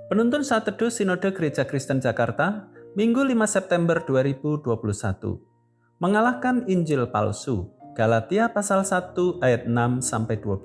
Penuntun Saat Teduh Sinode Gereja Kristen Jakarta, Minggu 5 September 2021. Mengalahkan Injil palsu. Galatia pasal 1 ayat 6-12.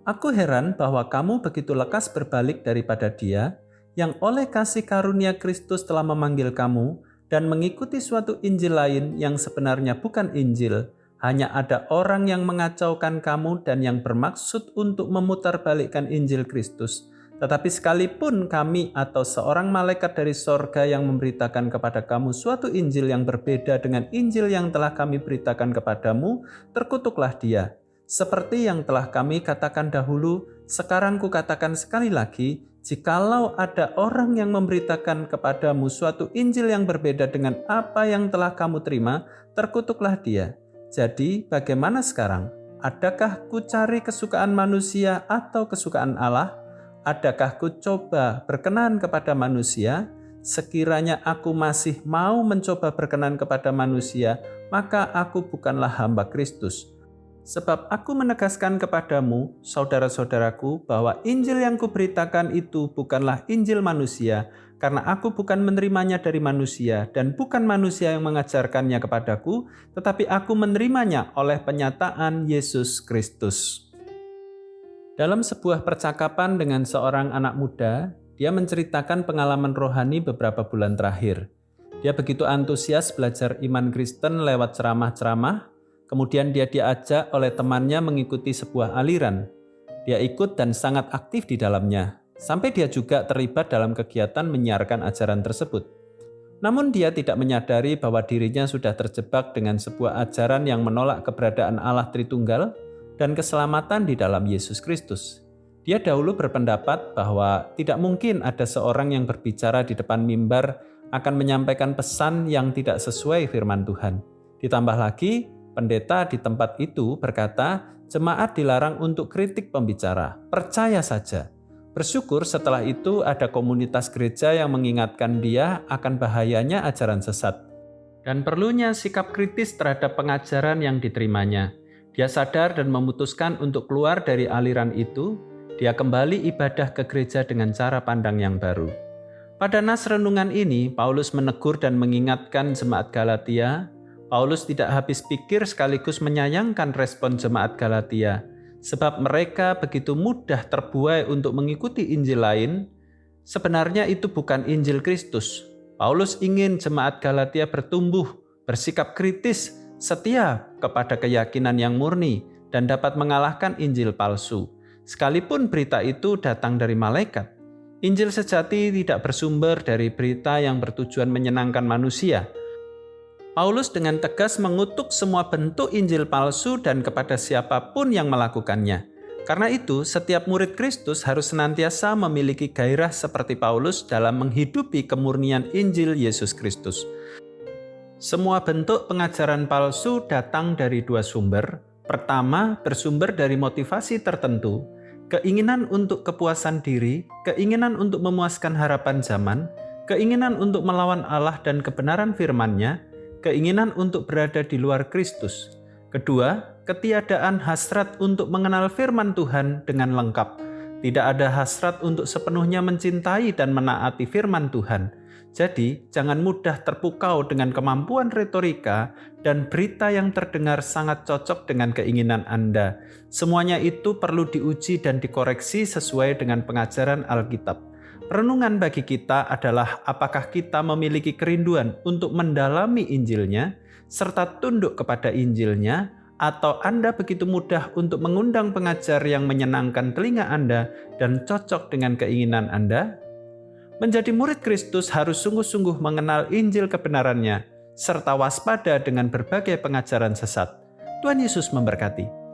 Aku heran bahwa kamu begitu lekas berbalik daripada Dia yang oleh kasih karunia Kristus telah memanggil kamu dan mengikuti suatu Injil lain yang sebenarnya bukan Injil. Hanya ada orang yang mengacaukan kamu dan yang bermaksud untuk memutarbalikkan Injil Kristus. Tetapi sekalipun kami atau seorang malaikat dari sorga yang memberitakan kepada kamu suatu Injil yang berbeda dengan Injil yang telah kami beritakan kepadamu, terkutuklah dia. Seperti yang telah kami katakan dahulu, sekarang kukatakan sekali lagi, jikalau ada orang yang memberitakan kepadamu suatu Injil yang berbeda dengan apa yang telah kamu terima, terkutuklah dia. Jadi, bagaimana sekarang? Adakah ku cari kesukaan manusia atau kesukaan Allah? Adakah ku coba berkenan kepada manusia? Sekiranya aku masih mau mencoba berkenan kepada manusia, maka aku bukanlah hamba Kristus. Sebab aku menegaskan kepadamu, saudara-saudaraku, bahwa Injil yang kuberitakan itu bukanlah Injil manusia, karena aku bukan menerimanya dari manusia, dan bukan manusia yang mengajarkannya kepadaku, tetapi aku menerimanya oleh penyataan Yesus Kristus. Dalam sebuah percakapan dengan seorang anak muda, dia menceritakan pengalaman rohani beberapa bulan terakhir. Dia begitu antusias belajar iman Kristen lewat ceramah-ceramah, kemudian dia diajak oleh temannya mengikuti sebuah aliran. Dia ikut dan sangat aktif di dalamnya, sampai dia juga terlibat dalam kegiatan menyiarkan ajaran tersebut. Namun dia tidak menyadari bahwa dirinya sudah terjebak dengan sebuah ajaran yang menolak keberadaan Allah Tritunggal dan keselamatan di dalam Yesus Kristus. Dia dahulu berpendapat bahwa tidak mungkin ada seorang yang berbicara di depan mimbar akan menyampaikan pesan yang tidak sesuai firman Tuhan. Ditambah lagi, pendeta di tempat itu berkata, jemaat dilarang untuk kritik pembicara, percaya saja. Bersyukur setelah itu ada komunitas gereja yang mengingatkan dia akan bahayanya ajaran sesat dan perlunya sikap kritis terhadap pengajaran yang diterimanya. Dia sadar dan memutuskan untuk keluar dari aliran itu. Dia kembali ibadah ke gereja dengan cara pandang yang baru. Pada nas renungan ini, Paulus menegur dan mengingatkan jemaat Galatia. Paulus tidak habis pikir sekaligus menyayangkan respon jemaat Galatia, sebab mereka begitu mudah terbuai untuk mengikuti Injil lain. Sebenarnya itu bukan Injil Kristus. Paulus ingin jemaat Galatia bertumbuh, bersikap kritis, setia kepada keyakinan yang murni, dan dapat mengalahkan Injil palsu. Sekalipun berita itu datang dari malaikat, Injil sejati tidak bersumber dari berita yang bertujuan menyenangkan manusia. Paulus dengan tegas mengutuk semua bentuk Injil palsu dan kepada siapapun yang melakukannya. Karena itu, setiap murid Kristus harus senantiasa memiliki gairah seperti Paulus dalam menghidupi kemurnian Injil Yesus Kristus. Semua bentuk pengajaran palsu datang dari dua sumber. Pertama, bersumber dari motivasi tertentu, keinginan untuk kepuasan diri, keinginan untuk memuaskan harapan zaman, keinginan untuk melawan Allah dan kebenaran firman-Nya, keinginan untuk berada di luar Kristus. Kedua, ketiadaan hasrat untuk mengenal firman Tuhan dengan lengkap. Tidak ada hasrat untuk sepenuhnya mencintai dan menaati firman Tuhan. Jadi, jangan mudah terpukau dengan kemampuan retorika dan berita yang terdengar sangat cocok dengan keinginan Anda. Semuanya itu perlu diuji dan dikoreksi sesuai dengan pengajaran Alkitab. Renungan bagi kita adalah apakah kita memiliki kerinduan untuk mendalami Injilnya, serta tunduk kepada Injilnya, atau Anda begitu mudah untuk mengundang pengajar yang menyenangkan telinga Anda dan cocok dengan keinginan Anda? Menjadi murid Kristus harus sungguh-sungguh mengenal Injil kebenarannya, serta waspada dengan berbagai pengajaran sesat. Tuhan Yesus memberkati.